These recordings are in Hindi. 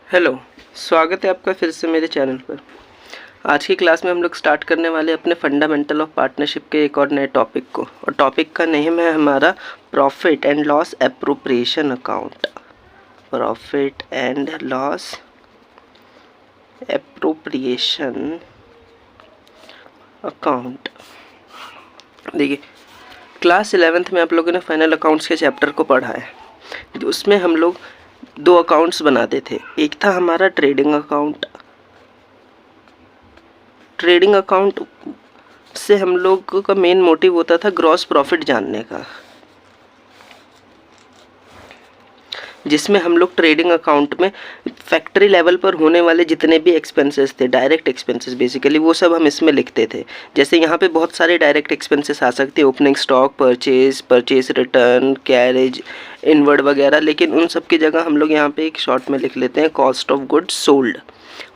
हेलो, स्वागत है आपका फिर से मेरे चैनल पर। आज की क्लास में हम लोग स्टार्ट करने वाले अपने फंडामेंटल ऑफ पार्टनरशिप के एक और नए टॉपिक को, और टॉपिक का नेम है हमारा profit and loss appropriation account. Profit and loss appropriation account. देखिए, क्लास 11th में आप लोगों ने फाइनल अकाउंट्स के चैप्टर को पढ़ा है। उसमें हम लोग दो अकाउंट्स बनाते थे। एक था हमारा ट्रेडिंग अकाउंट। ट्रेडिंग अकाउंट से हम लोग का मेन मोटिव होता था ग्रॉस प्रॉफिट जानने का, जिसमें हम लोग ट्रेडिंग अकाउंट में फैक्ट्री लेवल पर होने वाले जितने भी एक्सपेंसेस थे, डायरेक्ट एक्सपेंसेस बेसिकली, वो सब हम इसमें लिखते थे। जैसे यहाँ पे बहुत सारे डायरेक्ट एक्सपेंसेस आ सकते हैं, opening stock, purchase return, carriage, inward वगैरह, लेकिन उन सब की जगह हम लोग यहाँ पे एक शॉर्ट में लिख लेते हैं कॉस्ट ऑफ गुड्स सोल्ड।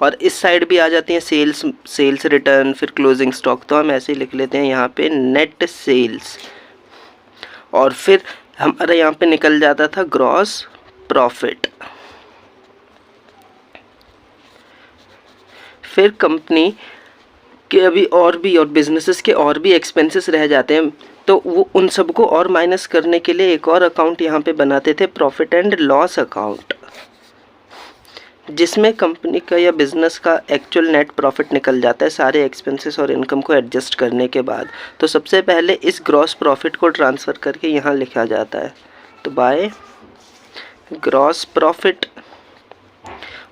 और इस साइड भी आ जाती हैं सेल्स रिटर्न, फिर क्लोजिंग स्टॉक, तो हम ऐसे ही लिख लेते हैं यहाँ पे नेट सेल्स। और फिर हमारा यहाँ पे निकल जाता था ग्रॉस प्रॉफिट। फिर कंपनी के अभी और बिजनेसेस के और भी एक्सपेंसेस रह जाते हैं, तो वो उन सबको और माइनस करने के लिए एक और अकाउंट यहाँ पे बनाते थे, प्रॉफिट एंड लॉस अकाउंट, जिसमें कंपनी का या बिज़नेस का एक्चुअल नेट प्रॉफिट निकल जाता है सारे एक्सपेंसेस और इनकम को एडजस्ट करने के बाद। तो सबसे पहले इस ग्रॉस प्रॉफिट को ट्रांसफ़र करके यहाँ लिखा जाता है, तो बाय ग्रॉस प्रॉफिट।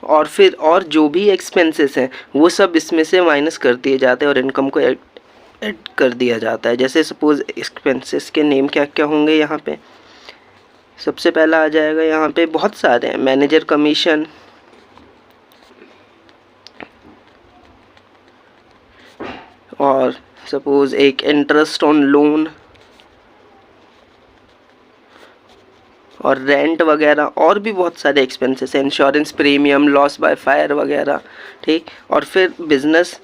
और फिर और जो भी एक्सपेंसेस हैं वो सब इसमें से माइनस कर दिए जाते हैं और इनकम को ऐड कर दिया जाता है। जैसे सपोज़ एक्सपेंसेस के नेम क्या क्या होंगे यहाँ पे, सबसे पहला आ जाएगा यहाँ पे, बहुत सारे हैं, मैनेजर कमीशन, और सपोज़ एक इंटरेस्ट ऑन लोन, और रेंट वगैरह, और भी बहुत सारे एक्सपेंसेस हैं, insurance premium, loss by fire वगैरह, ठीक। और फिर बिजनेस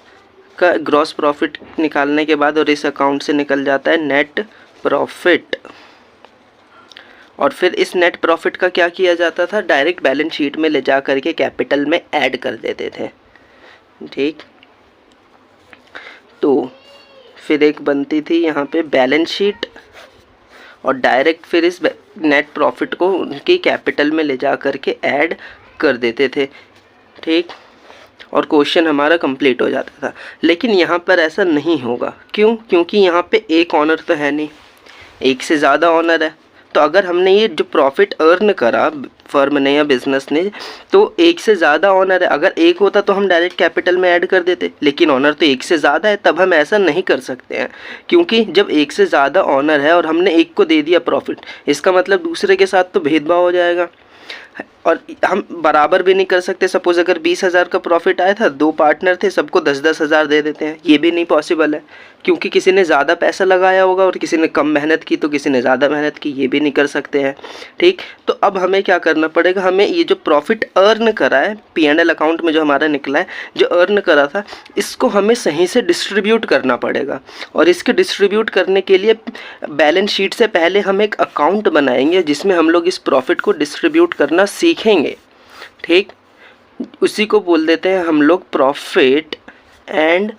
का ग्रॉस प्रॉफिट निकालने के बाद और इस अकाउंट से निकल जाता है नेट प्रॉफिट। और फिर इस नेट प्रॉफिट का क्या किया जाता था, डायरेक्ट बैलेंस शीट में ले जा करके कैपिटल में ऐड कर देते थे, ठीक। तो फिर एक बनती थी यहाँ पे बैलेंस शीट, और डायरेक्ट फिर इस नेट प्रॉफिट को उनकी कैपिटल में ले जा करके ऐड कर देते थे, ठीक। और क्वेश्चन हमारा कंप्लीट हो जाता था। लेकिन यहाँ पर ऐसा नहीं होगा, क्यों? क्योंकि यहाँ पे एक ऑनर तो है नहीं, एक से ज़्यादा ऑनर है। तो अगर हमने ये जो प्रॉफिट अर्न करा फर्म ने या बिजनेस ने, तो एक से ज़्यादा ऑनर है। अगर एक होता तो हम डायरेक्ट कैपिटल में ऐड कर देते, लेकिन ऑनर तो एक से ज़्यादा है, तब हम ऐसा नहीं कर सकते हैं। क्योंकि जब एक से ज़्यादा ऑनर है और हमने एक को दे दिया प्रॉफिट, इसका मतलब दूसरे के साथ तो भेदभाव हो जाएगा, और हम बराबर भी नहीं कर सकते। सपोज़ अगर 20,000 का प्रॉफिट आया था, दो पार्टनर थे, सबको 10-10 हज़ार दे देते हैं, ये भी नहीं पॉसिबल है, क्योंकि किसी ने ज़्यादा पैसा लगाया होगा और किसी ने कम मेहनत की, तो किसी ने ज़्यादा मेहनत की, ये भी नहीं कर सकते हैं, ठीक। तो अब हमें क्या करना पड़ेगा, हमें ये जो प्रॉफिट अर्न करा है P&L अकाउंट में जो हमारा निकला है, जो अर्न करा था, इसको हमें सही से डिस्ट्रीब्यूट करना पड़ेगा। और इसके डिस्ट्रीब्यूट करने के लिए बैलेंस शीट से पहले हम एक अकाउंट बनाएंगे जिसमें हम लोग इस प्रॉफिट को डिस्ट्रीब्यूट करना सीखेंगे, ठीक। उसी को बोल देते हैं हम लोग profit and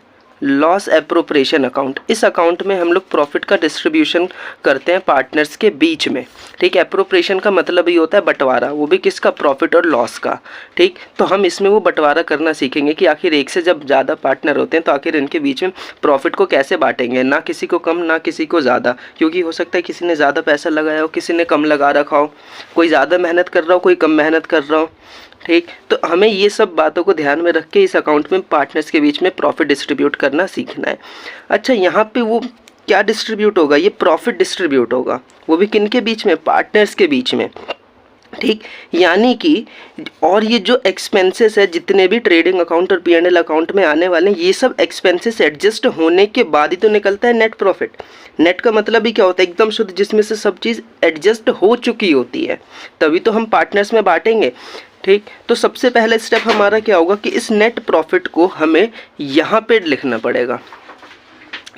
loss appropriation account. इस अकाउंट में हम लोग प्रॉफिट का डिस्ट्रीब्यूशन करते हैं पार्टनर्स के बीच में, ठीक। एप्रोप्रिएशन का मतलब ही होता है बंटवारा, वो भी किसका, प्रॉफिट और लॉस का, ठीक। तो हम इसमें वो बंटवारा करना सीखेंगे कि आखिर एक से जब ज़्यादा पार्टनर होते हैं तो आखिर इनके बीच में प्रॉफिट को कैसे बांटेंगे, ना किसी को कम ना किसी को ज़्यादा, क्योंकि हो सकता है किसी ने ज़्यादा पैसा लगाया हो, किसी ने कम लगा रखा हो, कोई ज़्यादा मेहनत कर रहा हो, कोई कम मेहनत कर रहा हो, ठीक। तो हमें ये सब बातों को ध्यान में रख के इस अकाउंट में पार्टनर्स के बीच में प्रॉफिट डिस्ट्रीब्यूट करना सीखना है। अच्छा, यहाँ पे वो क्या डिस्ट्रीब्यूट होगा, ये प्रॉफिट डिस्ट्रीब्यूट होगा, वो भी किन के बीच में, पार्टनर्स के बीच में, ठीक। यानी कि और ये जो एक्सपेंसेस है जितने भी ट्रेडिंग अकाउंट और P&L अकाउंट में आने वाले हैं, ये सब एक्सपेंसेस एडजस्ट होने के बाद ही तो निकलता है नेट प्रॉफिट। नेट का मतलब ही क्या होता है, एकदम शुद्ध, जिसमें से सब चीज़ एडजस्ट हो चुकी होती है, तभी तो हम पार्टनर्स में बांटेंगे, ठीक। तो सबसे पहला स्टेप हमारा क्या होगा कि इस नेट प्रॉफिट को हमें यहाँ पे लिखना पड़ेगा,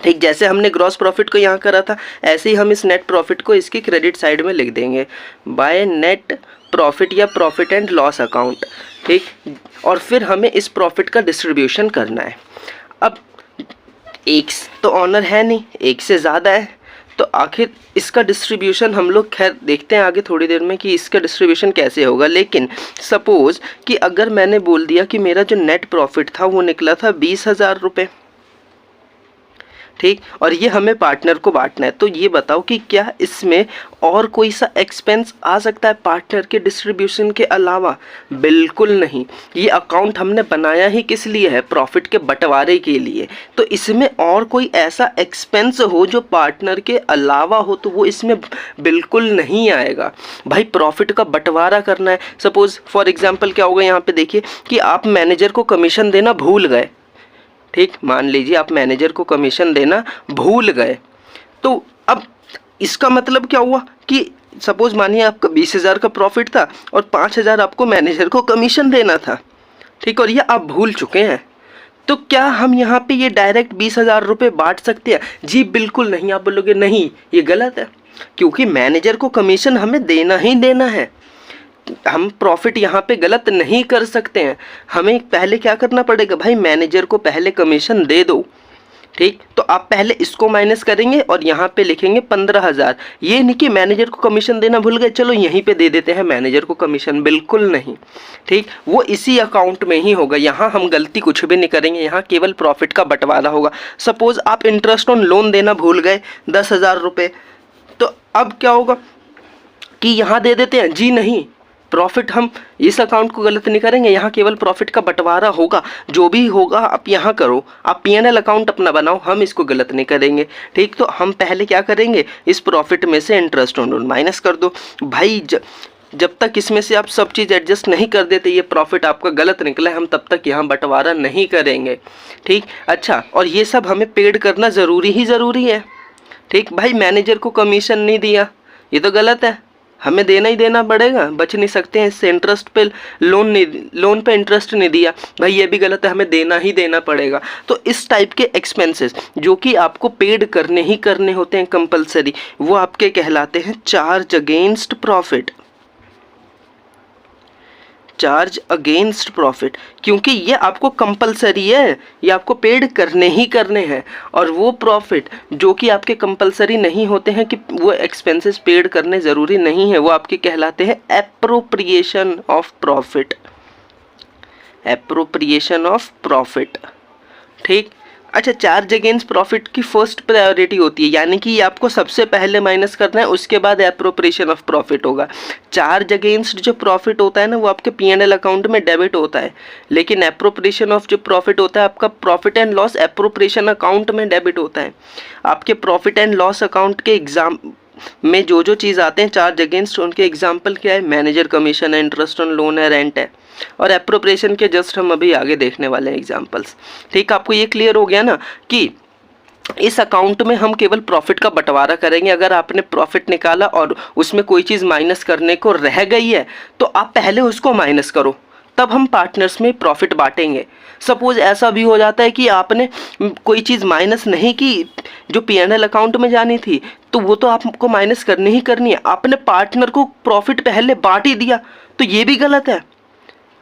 ठीक। जैसे हमने ग्रॉस प्रॉफिट को यहाँ करा था, ऐसे ही हम इस नेट प्रॉफिट को इसकी क्रेडिट साइड में लिख देंगे, बाय नेट प्रॉफिट या प्रॉफिट एंड लॉस अकाउंट, ठीक। और फिर हमें इस प्रॉफिट का डिस्ट्रीब्यूशन करना है। अब एक तो ऑनर है नहीं, एक से ज़्यादा है, तो आखिर इसका डिस्ट्रीब्यूशन हम लोग खैर देखते हैं आगे थोड़ी देर में कि इसका डिस्ट्रीब्यूशन कैसे होगा। लेकिन सपोज़ कि अगर मैंने बोल दिया कि मेरा जो नेट प्रॉफिट था वो निकला था 20,000 रुपये, ठीक, और ये हमें पार्टनर को बांटना है, तो ये बताओ कि क्या इसमें और कोई सा एक्सपेंस आ सकता है पार्टनर के डिस्ट्रीब्यूशन के अलावा? बिल्कुल नहीं। ये अकाउंट हमने बनाया ही किस लिए है? प्रॉफिट के बंटवारे के लिए। तो इसमें और कोई ऐसा एक्सपेंस हो जो पार्टनर के अलावा हो तो वो इसमें बिल्कुल नहीं आएगा। भाई प्रॉफिट का बंटवारा करना है। सपोज़ फॉर एग्जाम्पल क्या होगा, यहाँ पे देखिए कि आप मैनेजर को कमीशन देना भूल गए, ठीक, मान लीजिए आप मैनेजर को कमीशन देना भूल गए, तो अब इसका मतलब क्या हुआ कि सपोज़ मानिए आपका 20,000 का प्रॉफिट था और 5,000 आपको मैनेजर को कमीशन देना था, ठीक, और ये आप भूल चुके हैं। तो क्या हम यहाँ पे ये डायरेक्ट 20,000 रुपये बांट सकते हैं? जी बिल्कुल नहीं। आप बोलोगे नहीं ये गलत है, क्योंकि मैनेजर को कमीशन हमें देना ही देना है। हम प्रॉफिट यहाँ पे गलत नहीं कर सकते हैं। हमें पहले क्या करना पड़ेगा भाई, मैनेजर को पहले कमीशन दे दो, ठीक। तो आप पहले इसको माइनस करेंगे और यहाँ पे लिखेंगे 15,000। ये नहीं कि मैनेजर को कमीशन देना भूल गए, चलो यहीं पे दे देते हैं मैनेजर को कमीशन, बिल्कुल नहीं, ठीक। वो इसी अकाउंट में ही होगा। यहाँ हम गलती कुछ भी नहीं करेंगे, यहाँ केवल प्रॉफिट का बंटवारा होगा। सपोज़ आप इंटरेस्ट ऑन लोन देना भूल गए 10,000 रुपये, तो अब क्या होगा कि यहाँ दे देते हैं? जी नहीं, प्रॉफिट हम इस अकाउंट को गलत नहीं करेंगे, यहाँ केवल प्रॉफिट का बंटवारा होगा। जो भी होगा आप यहाँ करो, आप P&L अकाउंट अपना बनाओ, हम इसको गलत नहीं करेंगे, ठीक। तो हम पहले क्या करेंगे, इस प्रॉफिट में से इंटरेस्ट ऑन लोन माइनस कर दो। भाई जब तक इसमें से आप सब चीज़ एडजस्ट नहीं कर देते, ये प्रॉफिट आपका गलत निकला है, हम तब तक यहाँ बंटवारा नहीं करेंगे, ठीक। अच्छा, और ये सब हमें पेड करना ज़रूरी ही ज़रूरी है, ठीक। भाई मैनेजर को कमीशन नहीं दिया, ये तो गलत है, हमें देना ही देना पड़ेगा, बच नहीं सकते हैं इससे। इंटरेस्ट पे लोन पे इंटरेस्ट नहीं दिया, भाई ये भी गलत है, हमें देना ही देना पड़ेगा। तो इस टाइप के एक्सपेंसेस जो कि आपको पेड करने ही करने होते हैं कंपलसरी, वो आपके कहलाते हैं charge against profit. Charge against profit, क्योंकि ये आपको कंपलसरी है, ये आपको पेड करने ही करने हैं। और वो प्रॉफिट जो कि आपके कंपलसरी नहीं होते हैं, कि वो एक्सपेंसेस पेड करने ज़रूरी नहीं है, वो आपके कहलाते हैं appropriation of profit. Appropriation of profit, ठीक। अच्छा, चार्ज अगेंस्ट प्रॉफिट की फर्स्ट प्रायोरिटी होती है, यानी कि आपको सबसे पहले माइनस करना है, उसके बाद एप्रोप्रिएशन ऑफ प्रॉफिट होगा। चार्ज अगेंस्ट जो प्रॉफिट होता है ना, वो आपके P&L अकाउंट में डेबिट होता है, लेकिन एप्रोप्रिएशन ऑफ जो प्रॉफिट होता है आपका profit and loss appropriation account में डेबिट होता है। आपके प्रॉफिट एंड लॉस अकाउंट के एग्जाम में जो जो चीज़ आते हैं चार्ज अगेंस्ट, उनके एग्जाम्पल क्या है? मैनेजर कमीशन है, इंटरेस्ट ऑन लोन है, रेंट है, और एप्रोप्रिएशन के जस्ट हम अभी आगे देखने वाले हैं एग्जाम्पल्स, ठीक। आपको ये क्लियर हो गया ना कि इस अकाउंट में हम केवल प्रॉफिट का बंटवारा करेंगे। अगर आपने प्रॉफिट निकाला और उसमें कोई चीज़ माइनस करने को रह गई है तो आप पहले उसको माइनस करो, तब हम पार्टनर्स में प्रॉफिट बांटेंगे। सपोज़ ऐसा भी हो जाता है कि आपने कोई चीज़ माइनस नहीं की जो P&L अकाउंट में जानी थी, तो वो तो आपको माइनस करनी ही करनी है, आपने पार्टनर को प्रॉफिट पहले बांट ही दिया, तो ये भी गलत है।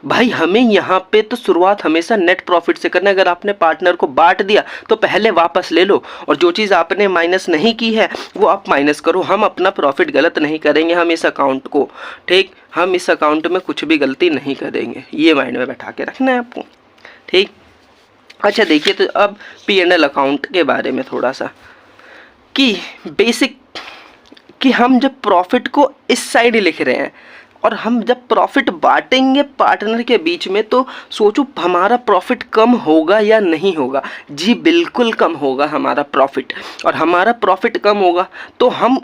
भाई हमें यहाँ पे तो शुरुआत हमेशा नेट प्रॉफिट से करना है। अगर आपने पार्टनर को बांट दिया तो पहले वापस ले लो, और जो चीज़ आपने माइनस नहीं की है वो आप माइनस करो। हम अपना प्रॉफिट गलत नहीं करेंगे, हम इस अकाउंट को, ठीक, हम इस अकाउंट में कुछ भी गलती नहीं करेंगे, ये माइंड में बैठा के रखना है आपको, ठीक। अच्छा देखिए, तो अब P&L अकाउंट के बारे में थोड़ा सा कि बेसिक, कि हम जब प्रॉफिट को इस साइड लिख रहे हैं और हम जब प्रॉफिट बांटेंगे पार्टनर के बीच में, तो सोचो हमारा प्रॉफिट कम होगा या नहीं होगा? जी बिल्कुल कम होगा हमारा प्रॉफिट। और हमारा प्रॉफिट कम होगा तो हम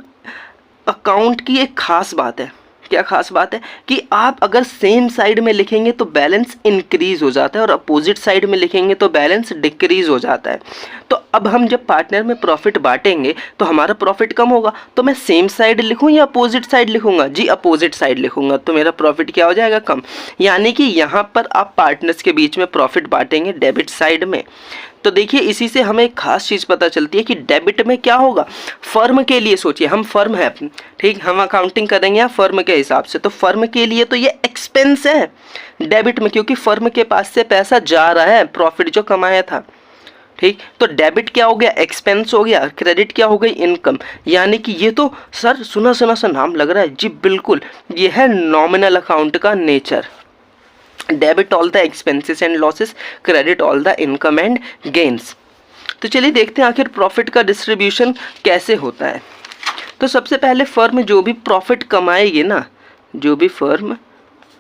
अकाउंट की एक ख़ास बात है, क्या ख़ास बात है कि आप अगर सेम साइड में लिखेंगे तो बैलेंस इंक्रीज़ हो जाता है और अपोजिट साइड में लिखेंगे तो बैलेंस डिक्रीज़ हो जाता है। तो अब हम जब पार्टनर में प्रॉफिट बांटेंगे तो हमारा प्रॉफिट कम होगा, तो मैं सेम साइड लिखूं या अपोजिट साइड लिखूंगा? जी अपोजिट साइड लिखूंगा, तो मेरा प्रॉफिट क्या हो जाएगा? कम। यानी कि यहाँ पर आप पार्टनर्स के बीच में प्रॉफिट बांटेंगे डेबिट साइड में, तो देखिए इसी से हमें एक खास चीज़ पता चलती है कि डेबिट में क्या होगा। फर्म के लिए सोचिए, हम फर्म है, ठीक, हम अकाउंटिंग करेंगे फर्म के हिसाब से, तो फर्म के लिए तो ये एक्सपेंस है डेबिट में, क्योंकि फर्म के पास से पैसा जा रहा है, प्रॉफिट जो कमाया था, ठीक। तो डेबिट क्या हो गया, एक्सपेंस हो गया, क्रेडिट क्या हो गई, इनकम। यानी कि ये तो सर सुना सुना सा नाम लग रहा है जी, बिल्कुल ये है नॉमिनल अकाउंट का nature. Debit all the expenses and losses, credit all the income and gains. तो चलिए देखते हैं आखिर प्रॉफिट का डिस्ट्रीब्यूशन कैसे होता है। तो सबसे पहले फर्म जो भी प्रॉफिट कमाएगी ना, जो भी फर्म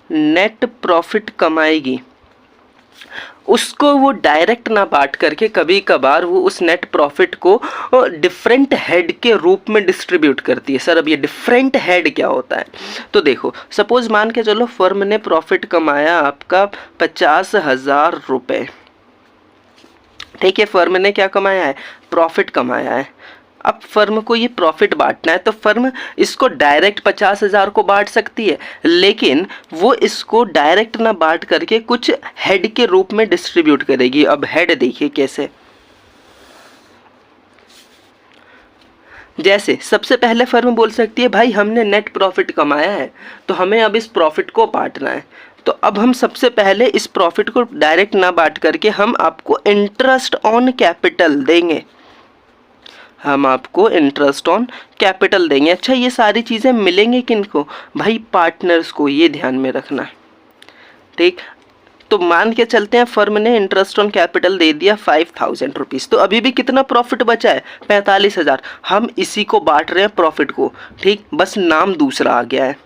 नेट प्रॉफिट कमाएगी उसको वो डायरेक्ट ना बांट करके कभी कभार वो उस नेट प्रॉफिट को डिफरेंट हेड के रूप में डिस्ट्रीब्यूट करती है। सर अब ये डिफरेंट हेड क्या होता है? तो देखो सपोज मान के चलो फर्म ने प्रॉफिट कमाया आपका 50,000 रुपये, ठीक है, फर्म ने क्या कमाया है, प्रॉफिट कमाया है। अब फर्म को ये प्रॉफिट बांटना है तो फर्म इसको डायरेक्ट 50,000 को बांट सकती है, लेकिन वो इसको डायरेक्ट ना बांट करके कुछ हेड के रूप में डिस्ट्रीब्यूट करेगी। अब हेड देखिए कैसे, जैसे सबसे पहले फर्म बोल सकती है भाई हमने नेट प्रॉफिट कमाया है तो हमें अब इस प्रॉफिट को बांटना है। तो अब हम सबसे पहले इस प्रॉफिट को डायरेक्ट ना बांट करके हम आपको इंटरेस्ट ऑन कैपिटल देंगे, हम आपको इंटरेस्ट ऑन कैपिटल देंगे। अच्छा ये सारी चीज़ें मिलेंगी किनको, भाई पार्टनर्स को, ये ध्यान में रखना, ठीक। तो मान के चलते हैं फर्म ने इंटरेस्ट ऑन कैपिटल दे दिया 5,000 रुपीज़, तो अभी भी कितना प्रॉफिट बचा है, 45,000। हम इसी को बांट रहे हैं प्रॉफिट को, ठीक, बस नाम दूसरा आ गया है,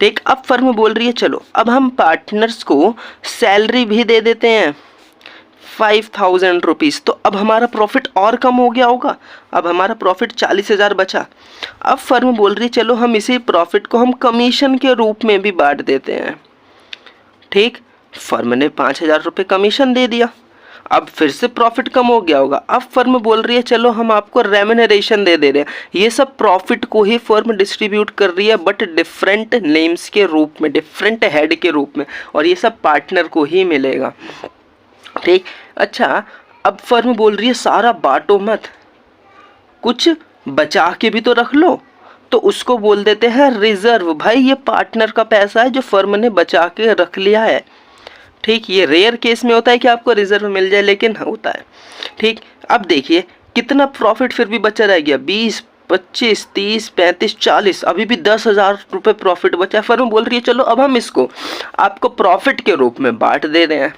ठीक। अब फर्म बोल रही है चलो अब हम पार्टनर्स को सैलरी भी दे देते हैं 5,000 रुपीज़, तो अब हमारा प्रॉफिट और कम हो गया होगा, अब हमारा प्रॉफिट 40,000 बचा। अब फर्म बोल रही है चलो हम इसी प्रॉफिट को हम कमीशन के रूप में भी बांट देते हैं, ठीक। फर्म ने 5,000 रुपये कमीशन दे दिया, अब फिर से प्रॉफिट कम हो गया होगा। अब फर्म बोल रही है चलो हम आपको रेम्यूनरेशन दे रहे हैं। ये सब प्रॉफिट को ही फर्म डिस्ट्रीब्यूट कर रही है बट डिफरेंट नेम्स के रूप में, डिफरेंट हेड के रूप में, और ये सब पार्टनर को ही मिलेगा, ठीक। अच्छा अब फर्म बोल रही है सारा बांटो मत, कुछ बचा के भी तो रख लो, तो उसको बोल देते हैं रिजर्व। भाई ये पार्टनर का पैसा है जो फर्म ने बचा के रख लिया है, ठीक। ये रेयर केस में होता है कि आपको रिजर्व मिल जाए, लेकिन होता है, ठीक। अब देखिए कितना प्रॉफिट फिर भी बचा रह गया, 20, 25, 30, 35, 40, अभी भी 10,000 रुपये प्रॉफिट बचा। फर्म बोल रही है चलो अब हम इसको आपको प्रॉफिट के रूप में बांट दे रहे हैं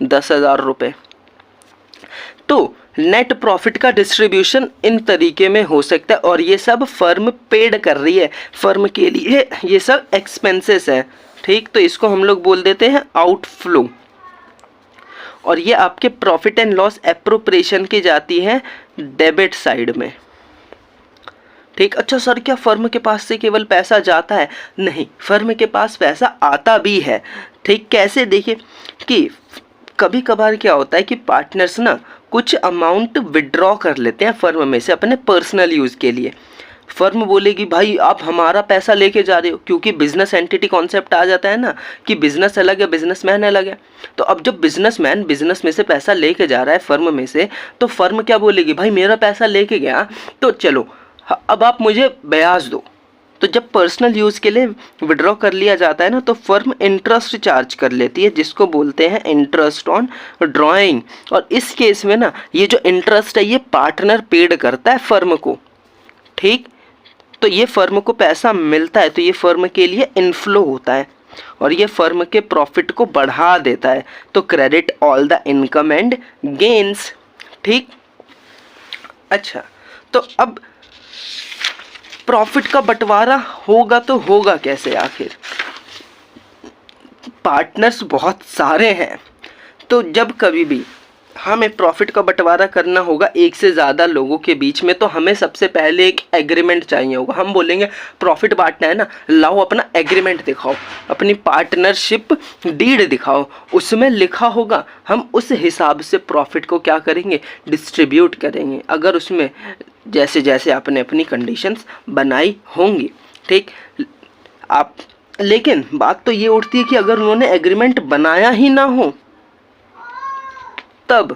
10,000 रुपये। तो नेट प्रॉफिट का डिस्ट्रीब्यूशन इन तरीके में हो सकता है, और ये सब फर्म पेड कर रही है, फर्म के लिए ये सब एक्सपेंसेस है, ठीक। तो इसको हम लोग बोल देते हैं आउटफ्लो, और ये आपके प्रॉफिट एंड लॉस एप्रोप्रिएशन की जाती है डेबिट साइड में, ठीक। अच्छा सर क्या फर्म के पास से केवल पैसा जाता है? नहीं, फर्म के पास पैसा आता भी है, ठीक। कैसे, देखिए कि कभी कभार क्या होता है कि पार्टनर्स ना कुछ अमाउंट विड्रॉ कर लेते हैं फर्म में से अपने पर्सनल यूज़ के लिए। फर्म बोलेगी भाई आप हमारा पैसा लेके जा रहे हो, क्योंकि बिजनेस एंटिटी कॉन्सेप्ट आ जाता है ना कि बिजनेस अलग है बिजनेसमैन अलग है। तो अब जब बिजनेसमैन बिजनेस में से पैसा लेके जा रहा है फर्म में से, तो फर्म क्या बोलेगी, भाई मेरा पैसा लेके गया तो चलो अब आप मुझे ब्याज दो। तो जब पर्सनल यूज़ के लिए विड्रॉ कर लिया जाता है ना, तो फर्म इंटरेस्ट चार्ज कर लेती है, जिसको बोलते हैं इंटरेस्ट ऑन ड्राइंग। और इस केस में ना ये जो इंटरेस्ट है ये पार्टनर पेड करता है फर्म को, ठीक। तो ये फर्म को पैसा मिलता है, तो ये फर्म के लिए इनफ्लो होता है और ये फर्म के प्रॉफिट को बढ़ा देता है। तो credit all the income and gains, ठीक। अच्छा तो अब प्रॉफिट का बंटवारा होगा तो होगा कैसे? आखिर पार्टनर्स बहुत सारे हैं, तो जब कभी भी हमें प्रॉफिट का बंटवारा करना होगा एक से ज़्यादा लोगों के बीच में, तो हमें सबसे पहले एक एग्रीमेंट चाहिए होगा। हम बोलेंगे प्रॉफिट बांटना है ना, लाओ अपना एग्रीमेंट दिखाओ, अपनी पार्टनरशिप डीड दिखाओ, उसमें लिखा होगा। हम उस हिसाब से प्रॉफिट को क्या करेंगे, डिस्ट्रीब्यूट करेंगे, अगर उसमें जैसे जैसे आपने अपनी कंडीशंस बनाई होंगी, ठीक। आप लेकिन बात तो ये उठती है कि अगर उन्होंने एग्रीमेंट बनाया ही ना हो, तब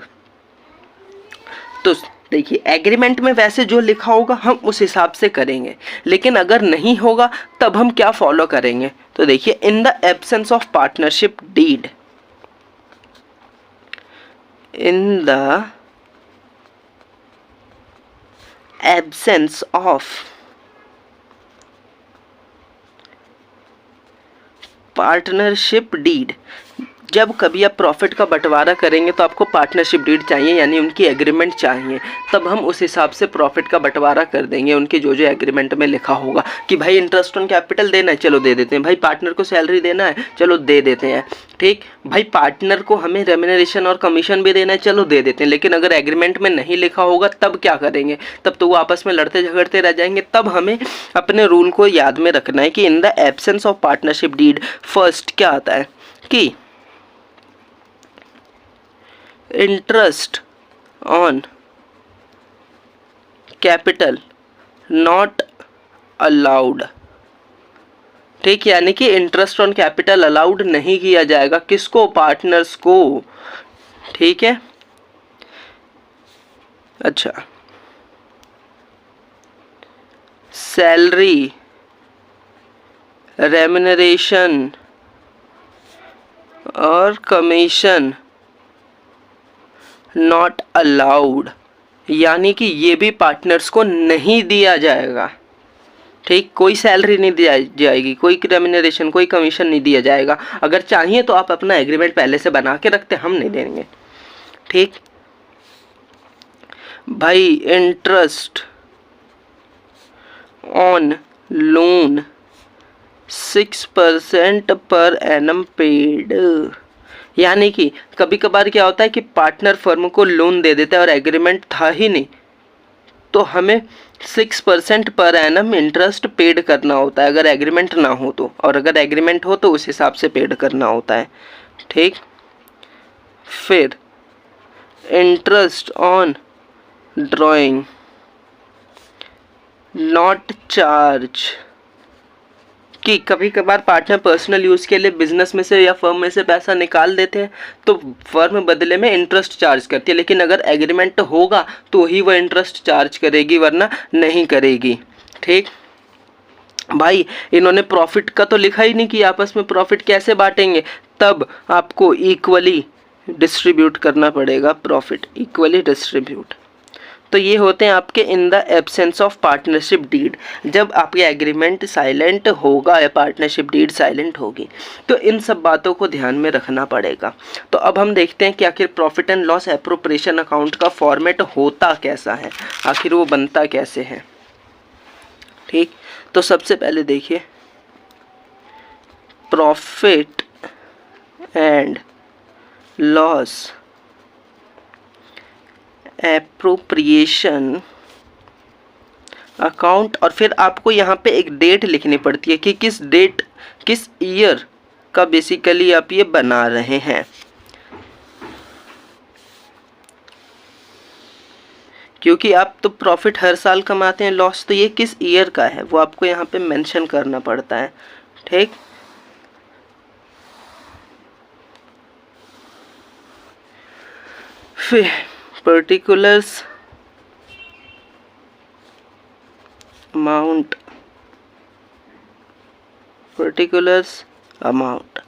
तो देखिए एग्रीमेंट में वैसे जो लिखा होगा हम उस हिसाब से करेंगे, लेकिन अगर नहीं होगा तब हम क्या फॉलो करेंगे। तो देखिए in the absence of partnership deed, in the absence of partnership deed, जब कभी आप प्रॉफिट का बंटवारा करेंगे तो आपको पार्टनरशिप डीड चाहिए, यानी उनकी एग्रीमेंट चाहिए, तब हम उस हिसाब से प्रॉफिट का बंटवारा कर देंगे। उनके जो जो एग्रीमेंट में लिखा होगा कि भाई इंटरेस्ट ऑन कैपिटल देना है, चलो दे देते हैं, भाई पार्टनर को सैलरी देना है, चलो दे देते हैं, ठीक, भाई पार्टनर को हमें रेम्यूनरेशन और कमीशन भी देना है, चलो दे देते हैं। लेकिन अगर एग्रीमेंट में नहीं लिखा होगा तब क्या करेंगे, तब तो वो आपस में लड़ते झगड़ते रह जाएंगे। तब हमें अपने रूल को याद में रखना है कि in the absence of partnership deed first क्या आता है कि interest on capital not allowed, ठीक, यानी कि इंटरेस्ट ऑन कैपिटल अलाउड नहीं किया जाएगा, किसको, पार्टनर्स को, ठीक है। अच्छा, सैलरी, रेम्यूनरेशन और कमीशन नॉट अलाउड, यानी कि ये भी पार्टनर्स को नहीं दिया जाएगा, ठीक, कोई सैलरी नहीं दी जाएगी, कोई रेम्यूनरेशन, कोई कमीशन नहीं दिया जाएगा। अगर चाहिए तो आप अपना एग्रीमेंट पहले से बना के रखते, हम नहीं देंगे, ठीक। भाई interest on loan 6% per annum paid, यानी कि कभी कभार क्या होता है कि पार्टनर फर्म को लोन दे देता है और एग्रीमेंट था ही नहीं, तो हमें 6% पर एनम इंटरेस्ट पेड करना होता है अगर एग्रीमेंट ना हो तो, और अगर एग्रीमेंट हो तो उस हिसाब से पेड करना होता है, ठीक। फिर interest on drawing not charge, कि कभी कभार पार्टनर पर्सनल यूज़ के लिए बिजनेस में से या फर्म में से पैसा निकाल देते हैं तो फर्म बदले में इंटरेस्ट चार्ज करती है, लेकिन अगर एग्रीमेंट होगा तो ही वह इंटरेस्ट चार्ज करेगी, वरना नहीं करेगी, ठीक। भाई इन्होंने प्रॉफिट का तो लिखा ही नहीं कि आपस में प्रॉफिट कैसे बांटेंगे, तब आपको इक्वली डिस्ट्रीब्यूट करना पड़ेगा, प्रॉफिट इक्वली डिस्ट्रीब्यूट। तो ये होते हैं आपके in the absence of partnership deed, जब आपके एग्रीमेंट साइलेंट होगा या पार्टनरशिप डीड साइलेंट होगी, तो इन सब बातों को ध्यान में रखना पड़ेगा। तो अब हम देखते हैं कि आखिर profit and loss appropriation account का फॉर्मेट होता कैसा है, आखिर वो बनता कैसे है, ठीक। तो सबसे पहले देखिए profit and loss appropriation account, और फिर आपको यहाँ पे एक डेट लिखनी पड़ती है कि किस डेट, किस ईयर का बेसिकली आप ये बना रहे हैं, क्योंकि आप तो प्रॉफिट हर साल कमाते हैं, लॉस तो ये किस ईयर का है वो आपको यहाँ पे मेंशन करना पड़ता है, ठीक। फिर particulars amount, particulars amount,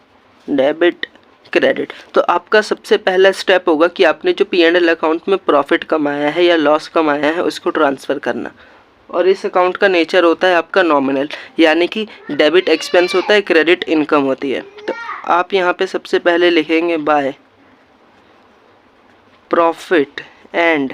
debit credit. तो आपका सबसे पहला स्टेप होगा कि आपने जो P&L अकाउंट में प्रॉफिट कमाया है या लॉस कमाया है उसको ट्रांसफ़र करना, और इस अकाउंट का नेचर होता है आपका नॉमिनल, यानी कि डेबिट एक्सपेंस होता है, क्रेडिट इनकम होती है। तो आप यहाँ पे सबसे पहले लिखेंगे by profit and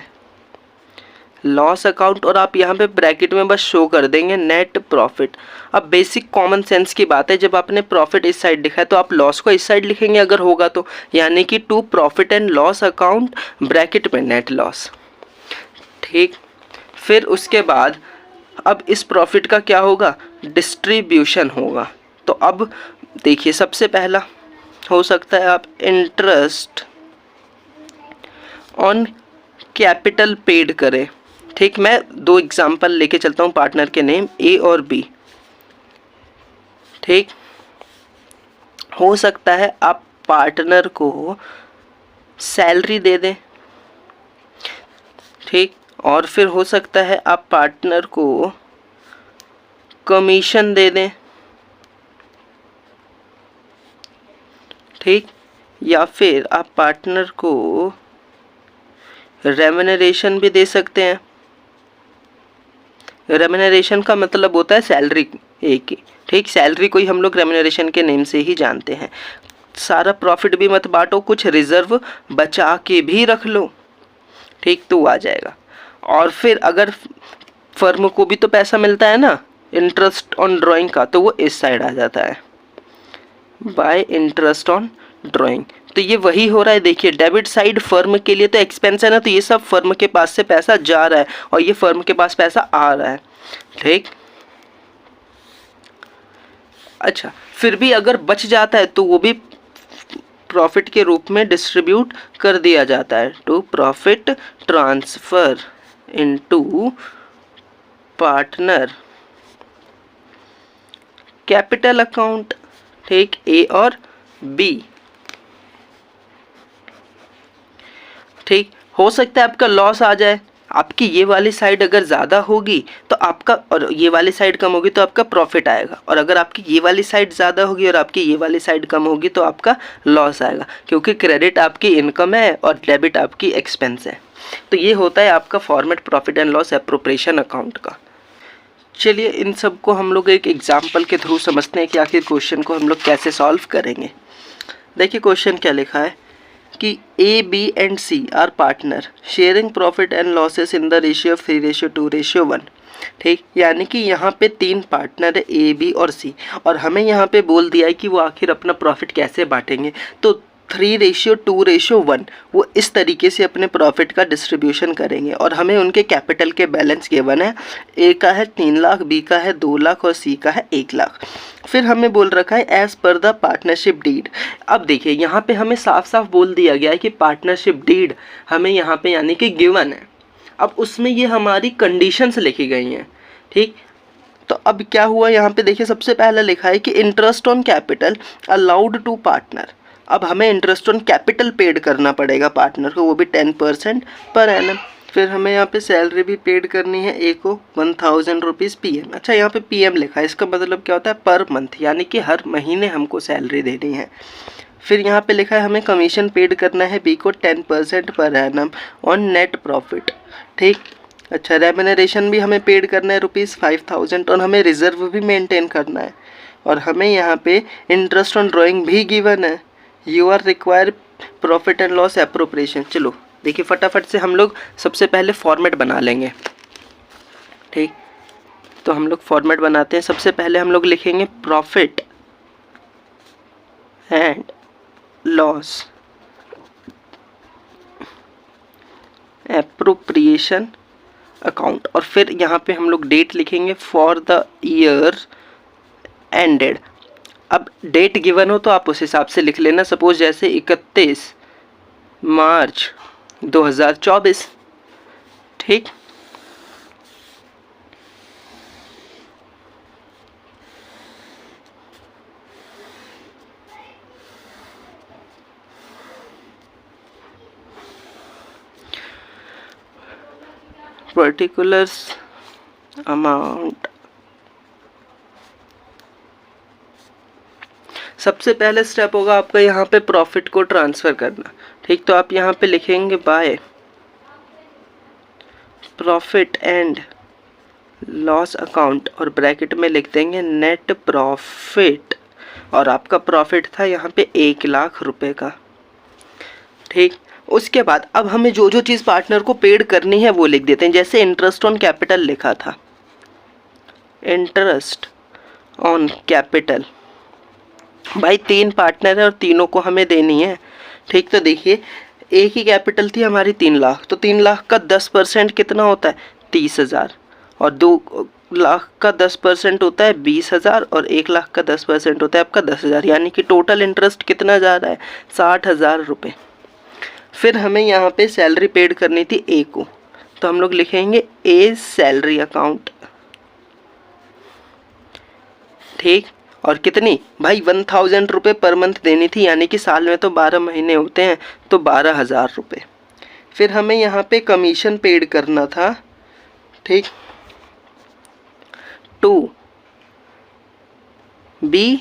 loss account, और आप यहाँ पे ब्रैकेट में बस शो कर देंगे नेट प्रॉफिट। अब बेसिक कॉमन सेंस की बात है, जब आपने प्रॉफिट इस साइड लिखा है तो आप लॉस को इस साइड लिखेंगे अगर होगा तो, यानी कि to profit and loss account bracket में नेट लॉस, ठीक। फिर उसके बाद अब इस प्रॉफिट का क्या होगा, डिस्ट्रीब्यूशन होगा। तो अब देखिए सबसे पहला हो सकता है आप इंटरेस्ट ऑन कैपिटल पेड करें, ठीक। मैं दो एग्जांपल लेके चलता हूँ पार्टनर के नेम ए और बी, ठीक। हो सकता है आप पार्टनर को सैलरी दे दें, ठीक। और फिर हो सकता है आप पार्टनर को कमीशन दे दें, ठीक, या फिर आप पार्टनर को रेम्यूनरेशन भी दे सकते हैं। रेम्यूनरेशन का मतलब होता है सैलरी एक ही, ठीक, सैलरी को ही हम लोग रेम्यूनरेशन के नेम से ही जानते हैं। सारा प्रॉफिट भी मत बांटो, कुछ रिजर्व बचा के भी रख लो, ठीक, तो आ जाएगा। और फिर अगर फर्म को भी तो पैसा मिलता है ना इंटरेस्ट ऑन ड्राइंग का, तो वो इस साइड आ जाता है बाय इंटरेस्ट ऑन ड्राइंग। तो ये वही हो रहा है, देखिए डेबिट साइड फर्म के लिए तो एक्सपेंस है ना, तो ये सब फर्म के पास से पैसा जा रहा है और ये फर्म के पास पैसा आ रहा है, ठीक। अच्छा, फिर भी अगर बच जाता है तो वो भी प्रॉफिट के रूप में डिस्ट्रीब्यूट कर दिया जाता है, to profit transfer into partner capital account, ठीक, ए और बी, ठीक। हो सकता है आपका लॉस आ जाए, आपकी ये वाली साइड अगर ज़्यादा होगी तो आपका, और ये वाली साइड कम होगी तो आपका प्रॉफिट आएगा, और अगर आपकी ये वाली साइड ज़्यादा होगी और आपकी ये वाली साइड कम होगी तो आपका लॉस आएगा, क्योंकि क्रेडिट आपकी इनकम है और डेबिट आपकी एक्सपेंस है। तो ये होता है आपका format profit and loss appropriation account का। चलिए इन सब को हम लोग एक एग्जाम्पल के थ्रू समझते हैं कि आखिर क्वेश्चन को हम लोग कैसे सॉल्व करेंगे। देखिए क्वेश्चन क्या लिखा है कि A B and C are partner sharing profit and losses in the ratio of 3:2:1, ठीक। यानी कि यहाँ पे 3 पार्टनर है ए बी और सी, और हमें यहाँ पे बोल दिया है कि वो आखिर अपना प्रॉफिट कैसे बांटेंगे। तो 3:2:1 वो इस तरीके से अपने प्रॉफिट का डिस्ट्रीब्यूशन करेंगे, और हमें उनके कैपिटल के बैलेंस गिवन है, ए का है 3 लाख, बी का है 2 लाख और सी का है 1 लाख। फिर हमें बोल रखा है as per the partnership deed. अब देखिए यहाँ पे हमें साफ साफ बोल दिया गया है कि पार्टनरशिप डीड हमें यहाँ पे यानी कि गिवन है। अब उसमें ये हमारी कंडीशंस लिखी गई हैं, ठीक। तो अब क्या हुआ यहाँ पे देखिए, सबसे पहले लिखा है कि interest on capital allowed to partner. अब हमें इंटरेस्ट ऑन कैपिटल पेड करना पड़ेगा पार्टनर को, वो भी 10% पर एनम। फिर हमें यहाँ पे सैलरी भी पेड करनी है ए को 1000 रुपीज़ PM। अच्छा, यहाँ पे PM लिखा है, इसका मतलब क्या होता है पर मंथ, यानी कि हर महीने हमको सैलरी देनी है। फिर यहाँ पे लिखा है हमें कमीशन पेड करना है बी को 10% per annum on net profit, ठीक। अच्छा, रेम्यूनरेशन भी हमें पेड करना है ₹5000, और हमें रिजर्व भी मेंटेन करना है, और हमें यहाँ पे इंटरेस्ट ऑन ड्राइंग भी गिवन है। You are require profit and loss appropriation. चलो देखिए फटाफट से हम लोग सबसे पहले फॉर्मेट बना लेंगे, ठीक। तो हम लोग फॉर्मेट बनाते हैं। सबसे पहले हम लोग लिखेंगे profit and loss appropriation account, और फिर यहाँ पे हम लोग डेट लिखेंगे फॉर द ईयर एंडेड। अब डेट गिवन हो तो आप उस हिसाब से लिख लेना, सपोज जैसे 31 मार्च 2024, ठीक। पर्टिकुलर्स अमाउंट, सबसे पहले स्टेप होगा आपका यहाँ पे प्रॉफिट को ट्रांसफ़र करना, ठीक। तो आप यहाँ पे लिखेंगे by profit and loss account, और ब्रैकेट में लिख देंगे नेट प्रॉफिट, और आपका प्रॉफिट था यहाँ पे 1 लाख रुपए का, ठीक। उसके बाद अब हमें जो जो चीज़ पार्टनर को पेड करनी है वो लिख देते हैं। जैसे इंटरेस्ट ऑन कैपिटल लिखा था, इंटरेस्ट ऑन कैपिटल, भाई 3 पार्टनर है और तीनों को हमें देनी है, ठीक। तो देखिए एक ही कैपिटल थी हमारी 3 लाख, तो 3 लाख का 10% कितना होता है 30,000, और 2 लाख का 10% होता है 20,000, और 1 लाख का 10% होता है आपका 10,000, यानी कि टोटल इंटरेस्ट कितना जा रहा है 60,000 रुपये। फिर हमें यहाँ पे सैलरी पेड करनी थी ए को, तो हम लोग लिखेंगे ए सैलरी अकाउंट, ठीक। और कितनी भाई 1000 रुपये पर मंथ देनी थी, यानी कि साल में तो 12 महीने होते हैं, तो 12,000 रुपये। फिर हमें यहाँ पे कमीशन पेड करना था, ठीक। टू बी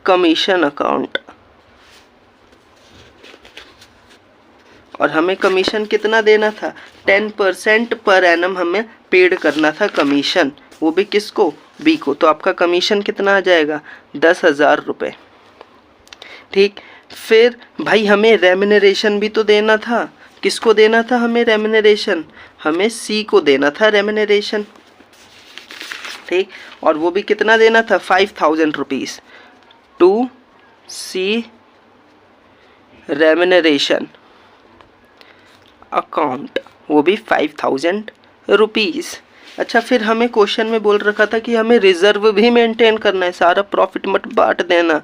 कमीशन अकाउंट, और हमें कमीशन कितना देना था, 10% पर एनम हमें पेड करना था कमीशन, वो भी किसको, बी को। तो आपका कमीशन कितना आ जाएगा, 10,000 रुपये, ठीक। फिर भाई हमें रेम्यूनरेशन भी तो देना था, किसको देना था हमें रेम्यूनरेशन, हमें सी को देना था रेम्यूनरेशन, ठीक। और वो भी कितना देना था, 5,000 rupees. To C remuneration account, वो भी 5,000 रुपीज़। अच्छा, फिर हमें क्वेश्चन में बोल रखा था कि हमें रिजर्व भी मेंटेन करना है, सारा प्रॉफिट मत बांट देना।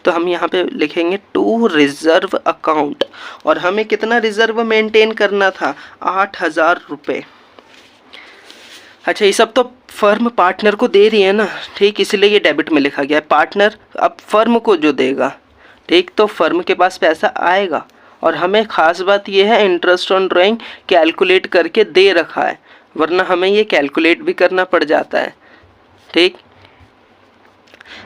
तो हम यहाँ पे लिखेंगे टू रिजर्व अकाउंट, और हमें कितना रिजर्व मेंटेन करना था, 8,000 रुपये। अच्छा, ये सब तो फर्म पार्टनर को दे रही है ना, ठीक, इसलिए ये डेबिट में लिखा गया है। पार्टनर अब फर्म को जो देगा, ठीक, तो फर्म के पास पैसा आएगा। और हमें ख़ास बात ये है, इंटरेस्ट ऑन ड्राइंग कैलकुलेट करके दे रखा है, वरना हमें ये कैलकुलेट भी करना पड़ जाता है, ठीक।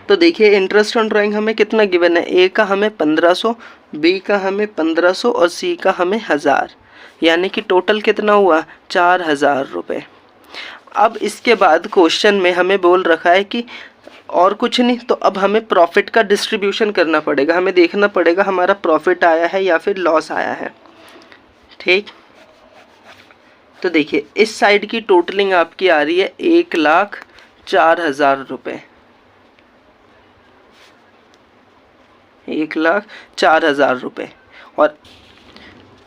तो देखिए इंटरेस्ट ऑन ड्राइंग हमें कितना गिवन है, ए का हमें 1500, बी का हमें 1500 और सी का हमें 1000, यानी कि टोटल कितना हुआ, 4,000 रुपये। अब इसके बाद क्वेश्चन में हमें बोल रखा है कि और कुछ नहीं, तो अब हमें प्रॉफिट का डिस्ट्रीब्यूशन करना पड़ेगा, हमें देखना पड़ेगा हमारा प्रॉफिट आया है या फिर लॉस आया है, ठीक। तो देखिए इस साइड की टोटलिंग आपकी आ रही है 1,04,000 रुपये, 1,04,000 रुपये। और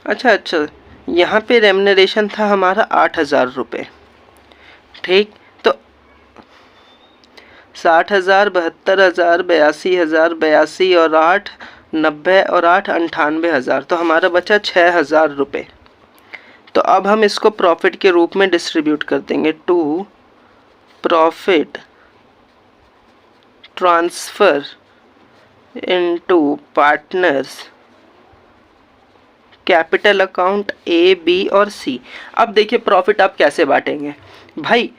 अच्छा, यहाँ पे रेम्यूनरेशन था हमारा 8,000 रुपये, ठीक। तो 60,000, 72,000, 82,000, 82 और 8 90 और 8 98,000, तो हमारा बचा 6,000 रुपये। तो अब हम इसको प्रॉफिट के रूप में डिस्ट्रीब्यूट कर देंगे, to profit transfer into partners capital account A, B और सी। अब देखिए प्रॉफिट आप कैसे बांटेंगे भाई,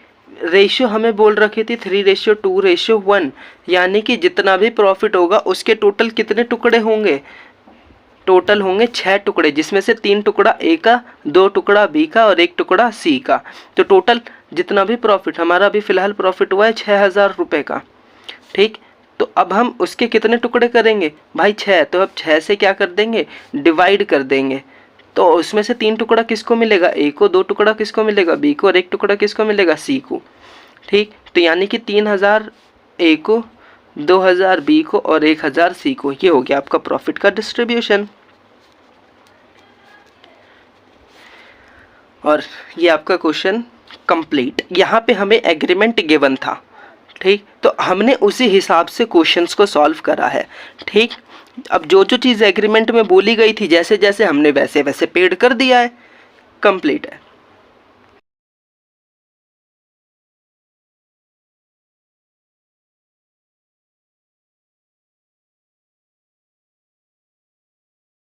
रेशियो हमें बोल रखी थी 3:2:1, यानी कि जितना भी प्रॉफिट होगा उसके टोटल कितने टुकड़े होंगे, टोटल होंगे 6 टुकड़े, जिसमें से 3 टुकड़ा ए का, 2 टुकड़ा बी का और 1 टुकड़ा सी का। तो टोटल जितना भी प्रॉफिट, हमारा अभी फ़िलहाल प्रॉफिट हुआ है 6,000 रुपये का, ठीक। तो अब हम उसके कितने टुकड़े करेंगे भाई, 6, तो अब 6 से क्या कर देंगे, डिवाइड कर देंगे। तो उसमें से 3 टुकड़ा किसको मिलेगा, ए को, 2 टुकड़ा किसको मिलेगा, बी को, और 1 टुकड़ा किसको मिलेगा, सी को, ठीक। तो यानी कि 3,000 ए को, 2,000 बी को और 1,000 सी को। ये हो गया आपका प्रॉफिट का डिस्ट्रीब्यूशन। और ये आपका क्वेश्चन कंप्लीट। यहाँ पे हमें एग्रीमेंट गिवन था, ठीक। तो हमने उसी हिसाब से क्वेश्चंस को सॉल्व करा है, ठीक। अब जो जो चीज़ एग्रीमेंट में बोली गई थी, जैसे जैसे हमने वैसे वैसे पेड कर दिया है, कंप्लीट है।